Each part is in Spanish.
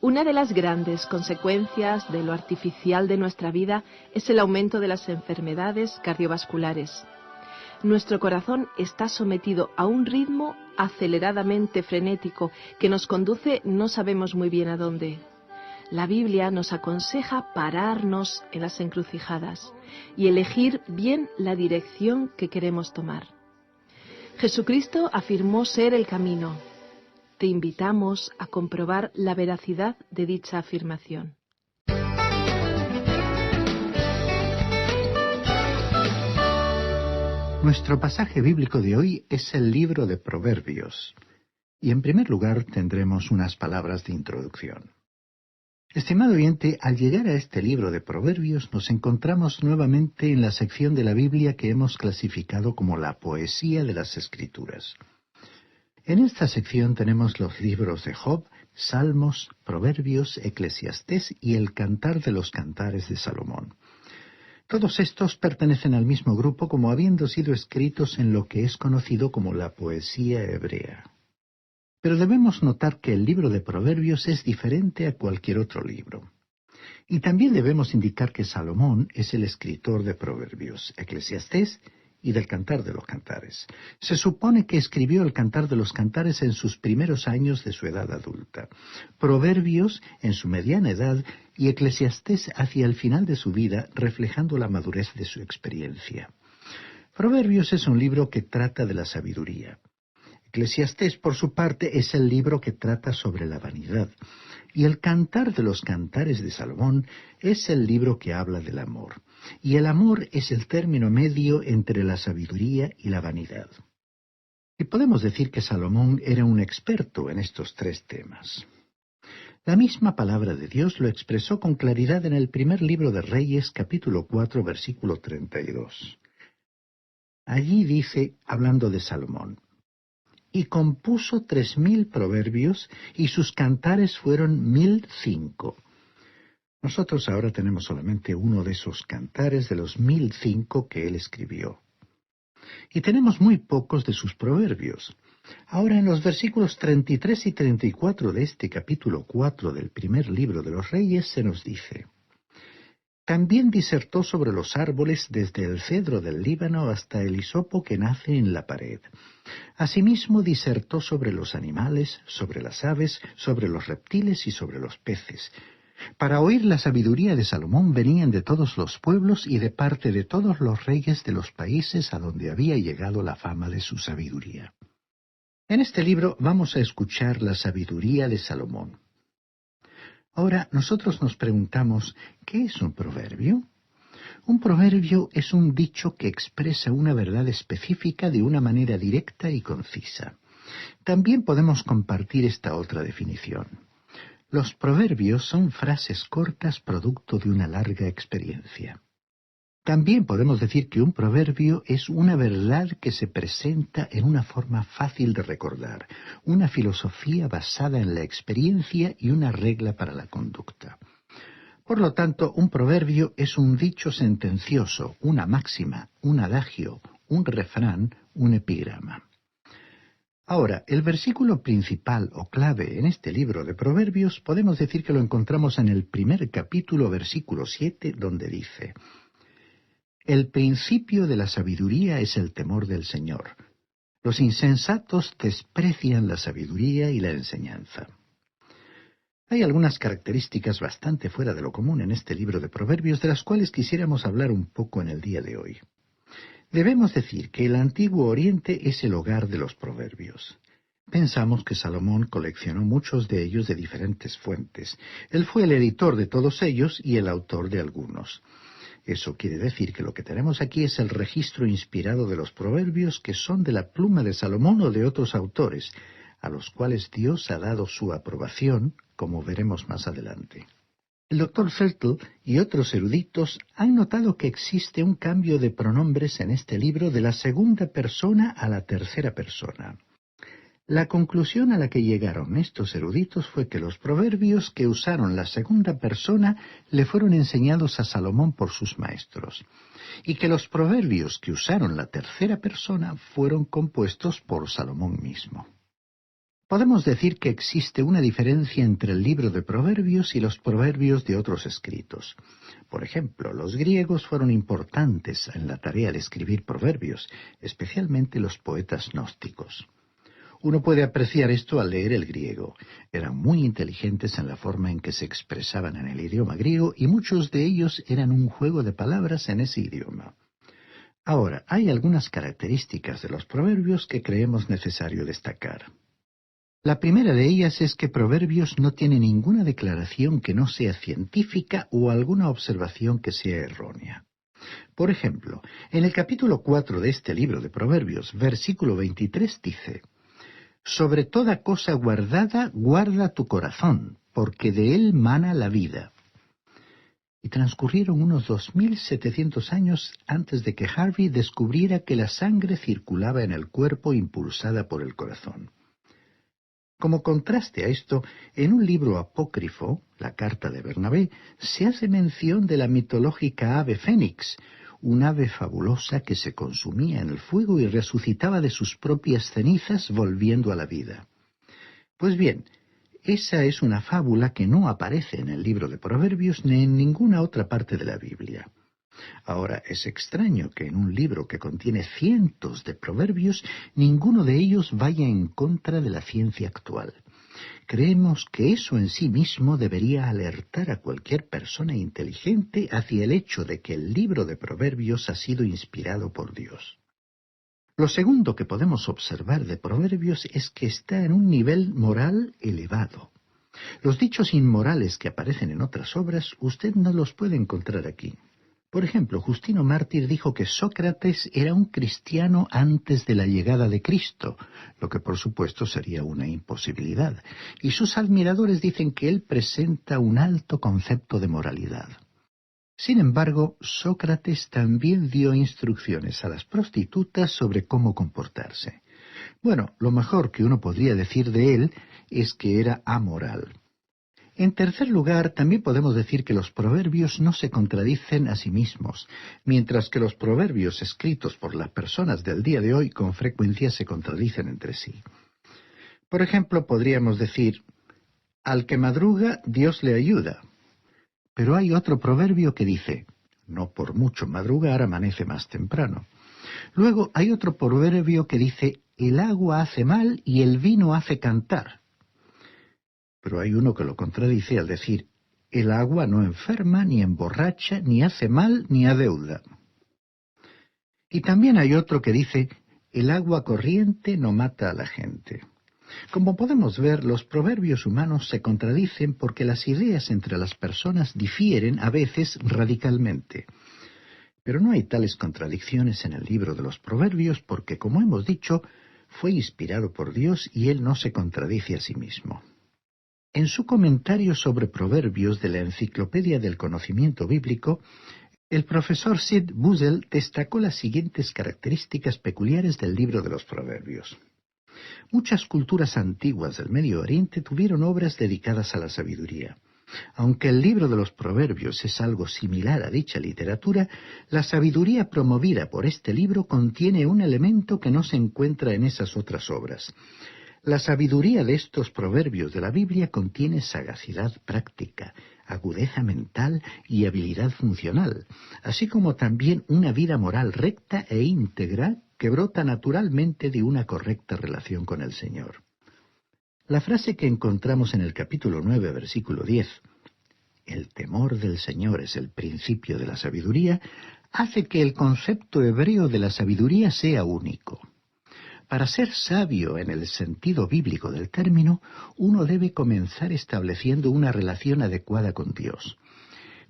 Una de las grandes consecuencias de lo artificial de nuestra vida es el aumento de las enfermedades cardiovasculares. Nuestro corazón está sometido a un ritmo aceleradamente frenético que nos conduce no sabemos muy bien a dónde. La Biblia nos aconseja pararnos en las encrucijadas y elegir bien la dirección que queremos tomar. Jesucristo afirmó ser el camino. Te invitamos a comprobar la veracidad de dicha afirmación. Nuestro pasaje bíblico de hoy es el libro de Proverbios, y en primer lugar tendremos unas palabras de introducción. Estimado oyente, al llegar a este libro de Proverbios nos encontramos nuevamente en la sección de la Biblia que hemos clasificado como la poesía de las Escrituras. En esta sección tenemos los libros de Job, Salmos, Proverbios, Eclesiastés y el Cantar de los Cantares de Salomón. Todos estos pertenecen al mismo grupo como habiendo sido escritos en lo que es conocido como la poesía hebrea. Pero debemos notar que el libro de Proverbios es diferente a cualquier otro libro. Y también debemos indicar que Salomón es el escritor de Proverbios, Eclesiastés y del Cantar de los Cantares. Se supone que escribió el Cantar de los Cantares en sus primeros años de su edad adulta, Proverbios en su mediana edad y Eclesiastés hacia el final de su vida, reflejando la madurez de su experiencia. Proverbios es un libro que trata de la sabiduría. Eclesiastés, por su parte, es el libro que trata sobre la vanidad, y el Cantar de los Cantares de Salomón es el libro que habla del amor, y el amor es el término medio entre la sabiduría y la vanidad. Y podemos decir que Salomón era un experto en estos tres temas. La misma palabra de Dios lo expresó con claridad en el primer libro de Reyes, capítulo 4, versículo 32. Allí dice, hablando de Salomón, y compuso 3000 proverbios, y sus cantares fueron 1005. Nosotros ahora tenemos solamente uno de esos cantares de los 1005 que él escribió. Y tenemos muy pocos de sus proverbios. Ahora en los versículos 33 y 34 de este capítulo 4 del primer libro de los Reyes se nos dice: También disertó sobre los árboles desde el cedro del Líbano hasta el hisopo que nace en la pared. Asimismo disertó sobre los animales, sobre las aves, sobre los reptiles y sobre los peces. Para oír la sabiduría de Salomón venían de todos los pueblos y de parte de todos los reyes de los países a donde había llegado la fama de su sabiduría. En este libro vamos a escuchar la sabiduría de Salomón. Ahora, nosotros nos preguntamos, ¿qué es un proverbio? Un proverbio es un dicho que expresa una verdad específica de una manera directa y concisa. También podemos compartir esta otra definición. Los proverbios son frases cortas producto de una larga experiencia. También podemos decir que un proverbio es una verdad que se presenta en una forma fácil de recordar, una filosofía basada en la experiencia y una regla para la conducta. Por lo tanto, un proverbio es un dicho sentencioso, una máxima, un adagio, un refrán, un epigrama. Ahora, el versículo principal o clave en este libro de Proverbios podemos decir que lo encontramos en el primer capítulo, versículo 7, donde dice: El principio de la sabiduría es el temor del Señor. Los insensatos desprecian la sabiduría y la enseñanza. Hay algunas características bastante fuera de lo común en este libro de Proverbios, de las cuales quisiéramos hablar un poco en el día de hoy. Debemos decir que el Antiguo Oriente es el hogar de los proverbios. Pensamos que Salomón coleccionó muchos de ellos de diferentes fuentes. Él fue el editor de todos ellos y el autor de algunos. Eso quiere decir que lo que tenemos aquí es el registro inspirado de los proverbios que son de la pluma de Salomón o de otros autores, a los cuales Dios ha dado su aprobación, como veremos más adelante. El Dr. Fertel y otros eruditos han notado que existe un cambio de pronombres en este libro de la segunda persona a la tercera persona. La conclusión a la que llegaron estos eruditos fue que los proverbios que usaron la segunda persona le fueron enseñados a Salomón por sus maestros, y que los proverbios que usaron la tercera persona fueron compuestos por Salomón mismo. Podemos decir que existe una diferencia entre el libro de Proverbios y los proverbios de otros escritos. Por ejemplo, los griegos fueron importantes en la tarea de escribir proverbios, especialmente los poetas gnósticos. Uno puede apreciar esto al leer el griego. Eran muy inteligentes en la forma en que se expresaban en el idioma griego y muchos de ellos eran un juego de palabras en ese idioma. Ahora, hay algunas características de los proverbios que creemos necesario destacar. La primera de ellas es que Proverbios no tiene ninguna declaración que no sea científica o alguna observación que sea errónea. Por ejemplo, en el capítulo 4 de este libro de Proverbios, versículo 23 dice: «Sobre toda cosa guardada, guarda tu corazón, porque de él mana la vida». Y transcurrieron unos 2700 años antes de que Harvey descubriera que la sangre circulaba en el cuerpo impulsada por el corazón. Como contraste a esto, en un libro apócrifo, la Carta de Bernabé, se hace mención de la mitológica ave fénix, un ave fabulosa que se consumía en el fuego y resucitaba de sus propias cenizas volviendo a la vida. Pues bien, esa es una fábula que no aparece en el libro de Proverbios ni en ninguna otra parte de la Biblia. Ahora, es extraño que en un libro que contiene cientos de proverbios, ninguno de ellos vaya en contra de la ciencia actual. Creemos que eso en sí mismo debería alertar a cualquier persona inteligente hacia el hecho de que el libro de Proverbios ha sido inspirado por Dios. Lo segundo que podemos observar de Proverbios es que está en un nivel moral elevado. Los dichos inmorales que aparecen en otras obras, usted no los puede encontrar aquí. Por ejemplo, Justino Mártir dijo que Sócrates era un cristiano antes de la llegada de Cristo, lo que por supuesto sería una imposibilidad, y sus admiradores dicen que él presenta un alto concepto de moralidad. Sin embargo, Sócrates también dio instrucciones a las prostitutas sobre cómo comportarse. Bueno, lo mejor que uno podría decir de él es que era amoral. En tercer lugar, también podemos decir que los proverbios no se contradicen a sí mismos, mientras que los proverbios escritos por las personas del día de hoy con frecuencia se contradicen entre sí. Por ejemplo, podríamos decir: «Al que madruga, Dios le ayuda». Pero hay otro proverbio que dice: «No por mucho madrugar amanece más temprano». Luego hay otro proverbio que dice: «El agua hace mal y el vino hace cantar». Pero hay uno que lo contradice al decir: «El agua no enferma, ni emborracha, ni hace mal, ni adeuda». Y también hay otro que dice: «El agua corriente no mata a la gente». Como podemos ver, los proverbios humanos se contradicen porque las ideas entre las personas difieren a veces radicalmente. Pero no hay tales contradicciones en el libro de los proverbios porque, como hemos dicho, fue inspirado por Dios y él no se contradice a sí mismo. En su comentario sobre Proverbios de la Enciclopedia del Conocimiento Bíblico, el profesor Sid Buzel destacó las siguientes características peculiares del libro de los Proverbios. Muchas culturas antiguas del Medio Oriente tuvieron obras dedicadas a la sabiduría. Aunque el libro de los Proverbios es algo similar a dicha literatura, la sabiduría promovida por este libro contiene un elemento que no se encuentra en esas otras obras. La sabiduría de estos proverbios de la Biblia contiene sagacidad práctica, agudeza mental y habilidad funcional, así como también una vida moral recta e íntegra que brota naturalmente de una correcta relación con el Señor. La frase que encontramos en el capítulo 9, versículo 10, «El temor del Señor es el principio de la sabiduría», hace que el concepto hebreo de la sabiduría sea único. Para ser sabio en el sentido bíblico del término, uno debe comenzar estableciendo una relación adecuada con Dios.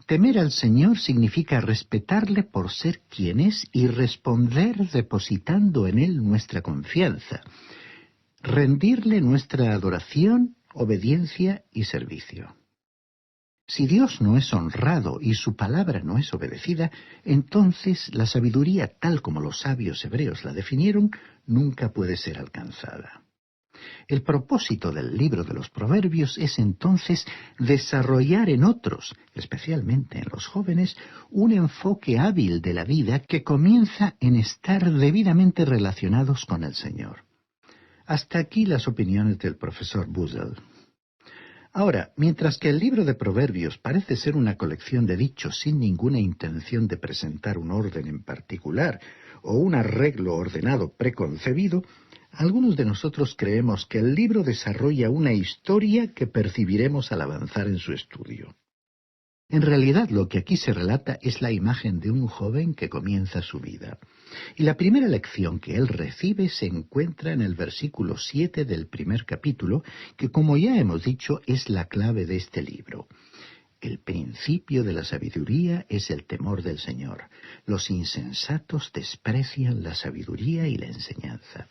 Temer al Señor significa respetarle por ser quien es y responder depositando en Él nuestra confianza, rendirle nuestra adoración, obediencia y servicio. Si Dios no es honrado y su palabra no es obedecida, entonces la sabiduría, tal como los sabios hebreos la definieron, nunca puede ser alcanzada. El propósito del libro de los Proverbios es entonces desarrollar en otros, especialmente en los jóvenes, un enfoque hábil de la vida que comienza en estar debidamente relacionados con el Señor. Hasta aquí las opiniones del profesor Buzzell. Ahora, mientras que el libro de Proverbios parece ser una colección de dichos sin ninguna intención de presentar un orden en particular o un arreglo ordenado preconcebido, algunos de nosotros creemos que el libro desarrolla una historia que percibiremos al avanzar en su estudio. En realidad, lo que aquí se relata es la imagen de un joven que comienza su vida. Y la primera lección que él recibe se encuentra en el versículo 7 del primer capítulo, que, como ya hemos dicho, es la clave de este libro. El principio de la sabiduría es el temor del Señor. Los insensatos desprecian la sabiduría y la enseñanza.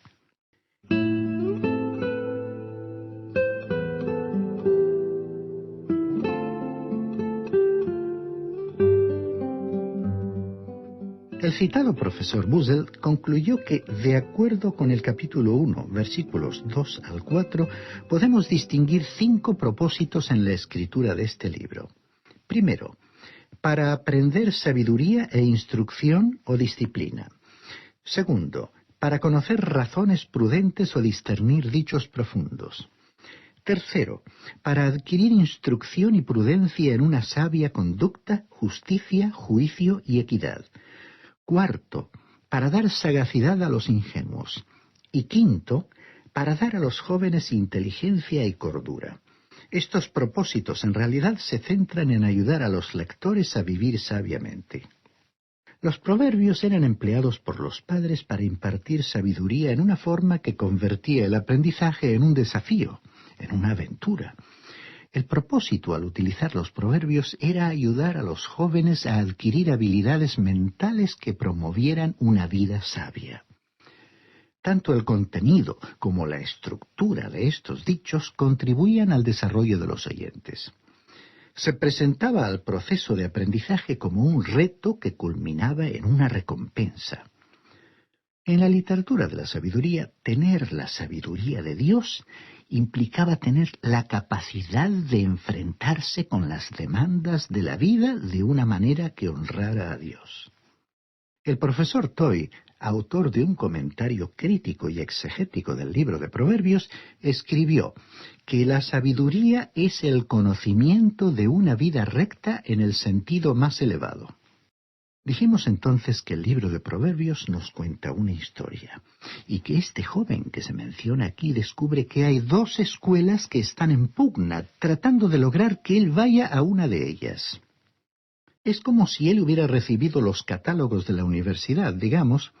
El citado profesor Buzzell concluyó que, de acuerdo con el capítulo 1, versículos 2 al 4, podemos distinguir 5 propósitos en la escritura de este libro. Primero, para aprender sabiduría e instrucción o disciplina. Segundo, para conocer razones prudentes o discernir dichos profundos. Tercero, para adquirir instrucción y prudencia en una sabia conducta, justicia, juicio y equidad. Cuarto, para dar sagacidad a los ingenuos. Y quinto, para dar a los jóvenes inteligencia y cordura. Estos propósitos en realidad se centran en ayudar a los lectores a vivir sabiamente. Los proverbios eran empleados por los padres para impartir sabiduría en una forma que convertía el aprendizaje en un desafío, en una aventura. El propósito al utilizar los proverbios era ayudar a los jóvenes a adquirir habilidades mentales que promovieran una vida sabia. Tanto el contenido como la estructura de estos dichos contribuían al desarrollo de los oyentes. Se presentaba al proceso de aprendizaje como un reto que culminaba en una recompensa. En la literatura de la sabiduría, tener la sabiduría de Dios implicaba tener la capacidad de enfrentarse con las demandas de la vida de una manera que honrara a Dios. El profesor Toy, autor de un comentario crítico y exegético del libro de Proverbios, escribió que la sabiduría es el conocimiento de una vida recta en el sentido más elevado. Dijimos entonces que el libro de Proverbios nos cuenta una historia, y que este joven que se menciona aquí descubre que hay 2 escuelas que están en pugna, tratando de lograr que él vaya a una de ellas. Es como si él hubiera recibido los catálogos de la universidad, digamos,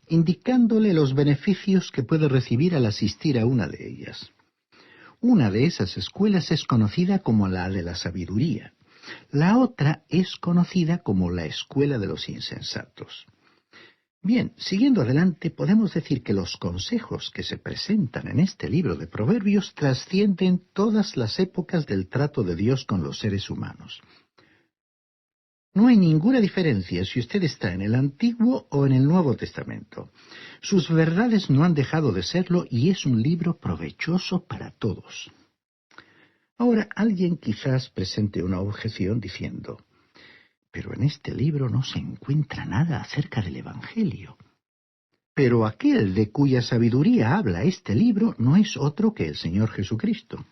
indicándole los beneficios que puede recibir al asistir a una de ellas. Una de esas escuelas es conocida como la de la sabiduría. La otra es conocida como la escuela de los insensatos. Bien, siguiendo adelante, podemos decir que los consejos que se presentan en este libro de Proverbios trascienden todas las épocas del trato de Dios con los seres humanos. No hay ninguna diferencia si usted está en el Antiguo o en el Nuevo Testamento. Sus verdades no han dejado de serlo y es un libro provechoso para todos. Ahora, alguien quizás presente una objeción diciendo, pero en este libro no se encuentra nada acerca del Evangelio. Pero aquel de cuya sabiduría habla este libro no es otro que el Señor Jesucristo.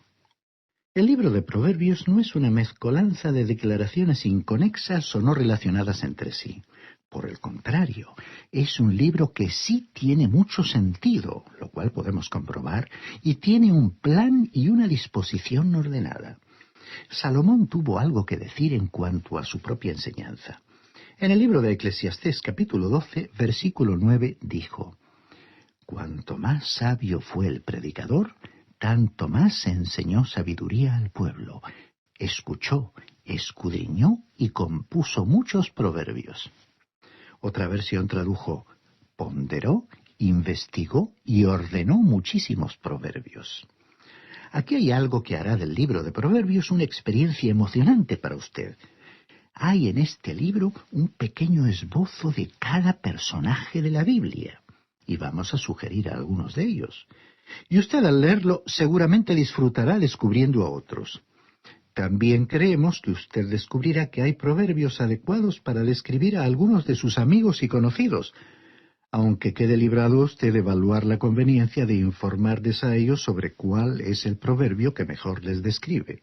El libro de Proverbios no es una mezcolanza de declaraciones inconexas o no relacionadas entre sí. Por el contrario, es un libro que sí tiene mucho sentido, lo cual podemos comprobar, y tiene un plan y una disposición ordenada. Salomón tuvo algo que decir en cuanto a su propia enseñanza. En el libro de Eclesiastés capítulo 12, versículo 9, dijo, «Cuanto más sabio fue el predicador, tanto más enseñó sabiduría al pueblo. Escuchó, escudriñó y compuso muchos proverbios». Otra versión tradujo, ponderó, investigó y ordenó muchísimos proverbios. Aquí hay algo que hará del libro de Proverbios una experiencia emocionante para usted. Hay en este libro un pequeño esbozo de cada personaje de la Biblia, y vamos a sugerir a algunos de ellos. Y usted al leerlo seguramente disfrutará descubriendo a otros. También creemos que usted descubrirá que hay proverbios adecuados para describir a algunos de sus amigos y conocidos. aunque quede librado usted de evaluar la conveniencia de informarles a ellos sobre cuál es el proverbio que mejor les describe.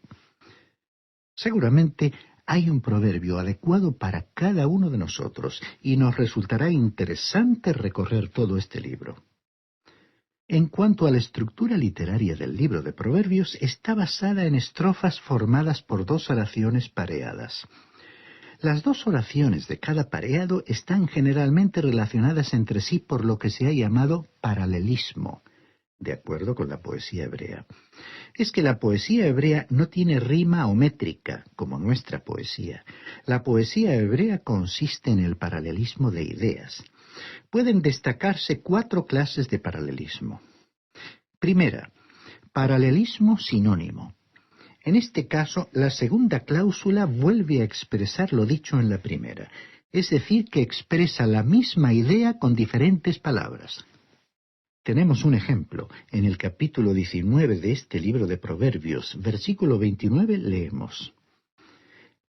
Seguramente hay un proverbio adecuado para cada uno de nosotros, y nos resultará interesante recorrer todo este libro. En cuanto a la estructura literaria del libro de Proverbios, está basada en estrofas formadas por 2 oraciones pareadas. Las 2 oraciones de cada pareado están generalmente relacionadas entre sí por lo que se ha llamado paralelismo, de acuerdo con la poesía hebrea. Es que la poesía hebrea no tiene rima o métrica, como nuestra poesía. La poesía hebrea consiste en el paralelismo de ideas. Pueden destacarse 4 clases de paralelismo. Primera, paralelismo sinónimo. En este caso, la segunda cláusula vuelve a expresar lo dicho en la primera, es decir, que expresa la misma idea con diferentes palabras. Tenemos un ejemplo. En el capítulo 19 de este libro de Proverbios, versículo 29, leemos: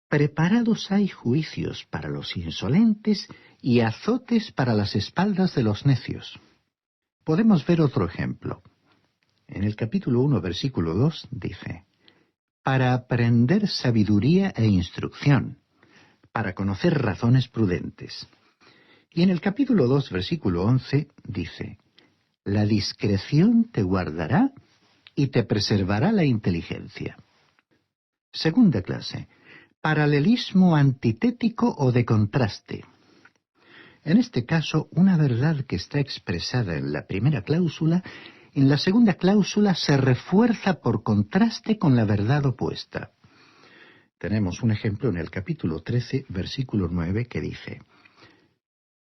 Preparados hay juicios para los insolentes y azotes para las espaldas de los necios. Podemos ver otro ejemplo. En el capítulo 1, versículo 2, dice: Para aprender sabiduría e instrucción, para conocer razones prudentes. Y en el capítulo 2, versículo 11, dice: La discreción te guardará y te preservará la inteligencia. Segunda clase, paralelismo antitético o de contraste. En este caso, una verdad que está expresada en la primera cláusula, en la segunda cláusula se refuerza por contraste con la verdad opuesta. Tenemos un ejemplo en el capítulo 13, versículo 9, que dice: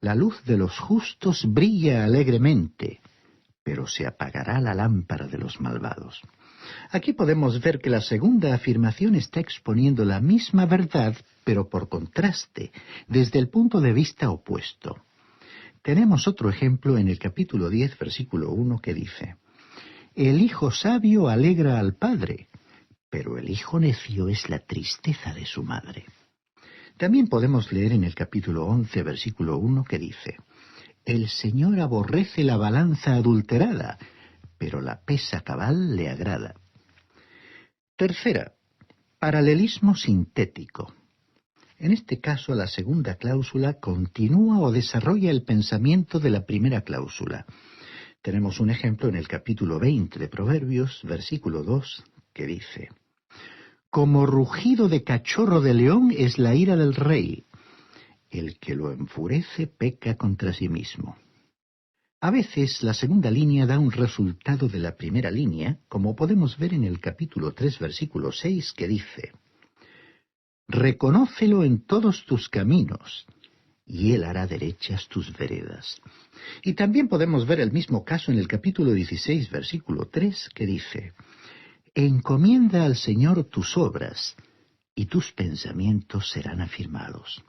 La luz de los justos brilla alegremente, pero se apagará la lámpara de los malvados. Aquí podemos ver que la segunda afirmación está exponiendo la misma verdad, pero por contraste, desde el punto de vista opuesto. Tenemos otro ejemplo en el capítulo 10, versículo 1, que dice: El hijo sabio alegra al padre, pero el hijo necio es la tristeza de su madre. También podemos leer en el capítulo 11, versículo 1, que dice: El Señor aborrece la balanza adulterada, pero la pesa cabal le agrada. Tercera, paralelismo sintético. En este caso, la segunda cláusula continúa o desarrolla el pensamiento de la primera cláusula. Tenemos un ejemplo en el capítulo 20 de Proverbios, versículo 2, que dice: Como rugido de cachorro de león es la ira del rey. El que lo enfurece peca contra sí mismo. A veces la segunda línea da un resultado de la primera línea, como podemos ver en el capítulo 3, versículo 6, que dice: Reconócelo en todos tus caminos, y él hará derechas tus veredas. Y también podemos ver el mismo caso en el capítulo 16, versículo 3, que dice: Encomienda al Señor tus obras, y tus pensamientos serán afirmados.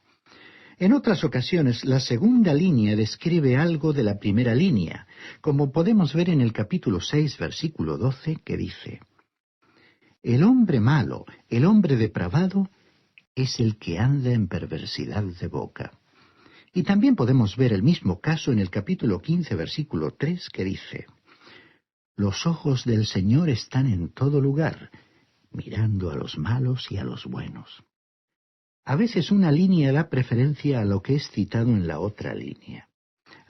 En otras ocasiones, la segunda línea describe algo de la primera línea, como podemos ver en el capítulo 6, versículo 12, que dice: El hombre malo, el hombre depravado, es el que anda en perversidad de boca. Y también podemos ver el mismo caso en el capítulo 15, versículo 3, que dice: Los ojos del Señor están en todo lugar, mirando a los malos y a los buenos. A veces una línea da preferencia a lo que es citado en la otra línea.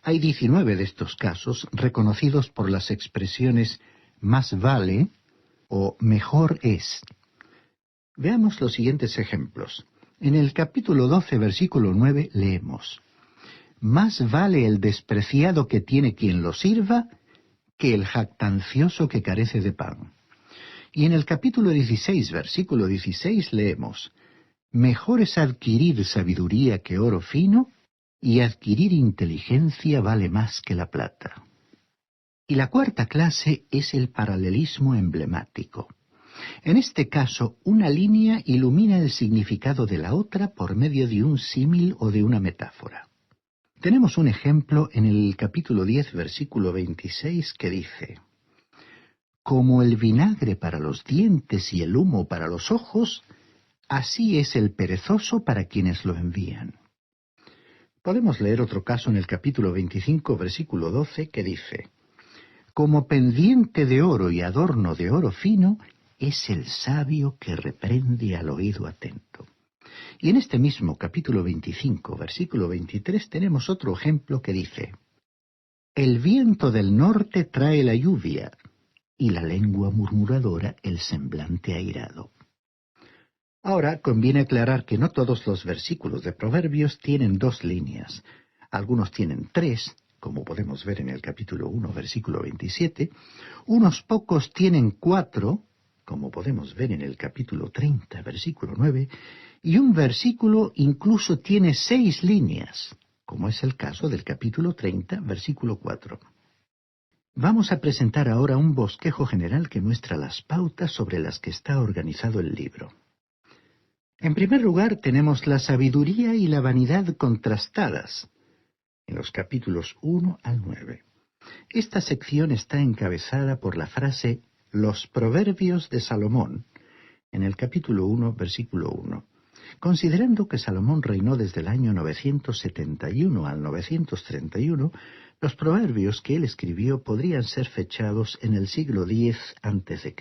Hay 19 de estos casos reconocidos por las expresiones más vale o mejor es. Veamos los siguientes ejemplos. En el capítulo 12, versículo 9, leemos: Más vale el despreciado que tiene quien lo sirva que el jactancioso que carece de pan. Y en el capítulo 16, versículo 16, leemos: Mejor es adquirir sabiduría que oro fino, y adquirir inteligencia vale más que la plata. Y la cuarta clase es el paralelismo emblemático. En este caso, una línea ilumina el significado de la otra por medio de un símil o de una metáfora. Tenemos un ejemplo en el capítulo 10, versículo 26, que dice: Como el vinagre para los dientes y el humo para los ojos, así es el perezoso para quienes lo envían. Podemos leer otro caso en el capítulo 25, versículo 12, que dice: Como pendiente de oro y adorno de oro fino, es el sabio que reprende al oído atento. Y en este mismo capítulo 25, versículo 23, tenemos otro ejemplo que dice: El viento del norte trae la lluvia, y la lengua murmuradora el semblante airado. Ahora conviene aclarar que no todos los versículos de Proverbios tienen 2 líneas. Algunos tienen 3, como podemos ver en el capítulo 1, versículo 27. Unos pocos tienen 4, como podemos ver en el capítulo 30, versículo 9. Y un versículo incluso tiene 6 líneas, como es el caso del capítulo 30, versículo 4. Vamos a presentar ahora un bosquejo general que muestra las pautas sobre las que está organizado el libro. En primer lugar, tenemos la sabiduría y la vanidad contrastadas, en los capítulos 1 al 9. Esta sección está encabezada por la frase «Los proverbios de Salomón», en el capítulo 1, versículo 1. Considerando que Salomón reinó desde el año 971 al 931, los proverbios que él escribió podrían ser fechados en el siglo X a.C.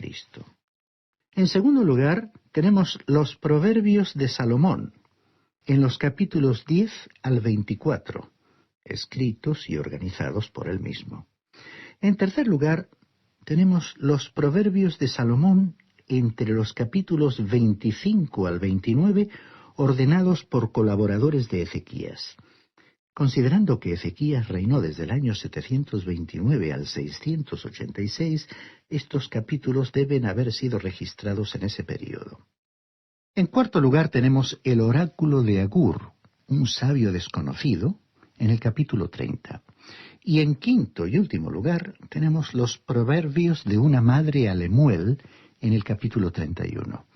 En segundo lugar, tenemos los proverbios de Salomón, en los capítulos 10 al 24, escritos y organizados por él mismo. En tercer lugar, tenemos los proverbios de Salomón entre los capítulos 25 al 29, ordenados por colaboradores de Ezequías. Considerando que Ezequías reinó desde el año 729 al 686, estos capítulos deben haber sido registrados en ese período. En cuarto lugar tenemos el oráculo de Agur, un sabio desconocido, en el capítulo 30. Y en quinto y último lugar tenemos los proverbios de una madre a Lemuel, en el capítulo 31.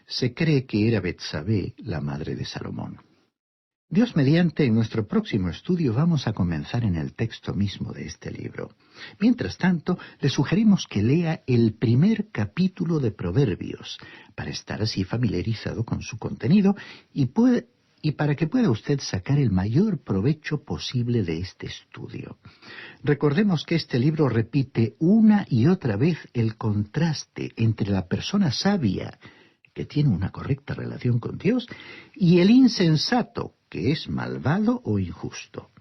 Se cree que era Betsabé, la madre de Salomón. Dios mediante, en nuestro próximo estudio vamos a comenzar en el texto mismo de este libro. Mientras tanto, le sugerimos que lea el primer capítulo de Proverbios, para estar así familiarizado con su contenido y para que pueda usted sacar el mayor provecho posible de este estudio. Recordemos que este libro repite una y otra vez el contraste entre la persona sabia, que tiene una correcta relación con Dios, y el insensato, que es malvado o injusto.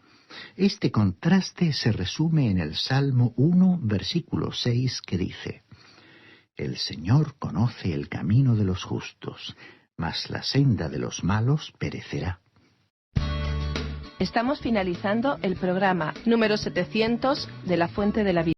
Este contraste se resume en el Salmo 1, versículo 6, que dice: El Señor conoce el camino de los justos, mas la senda de los malos perecerá. Estamos finalizando el programa número 700 de La Fuente de la Vida.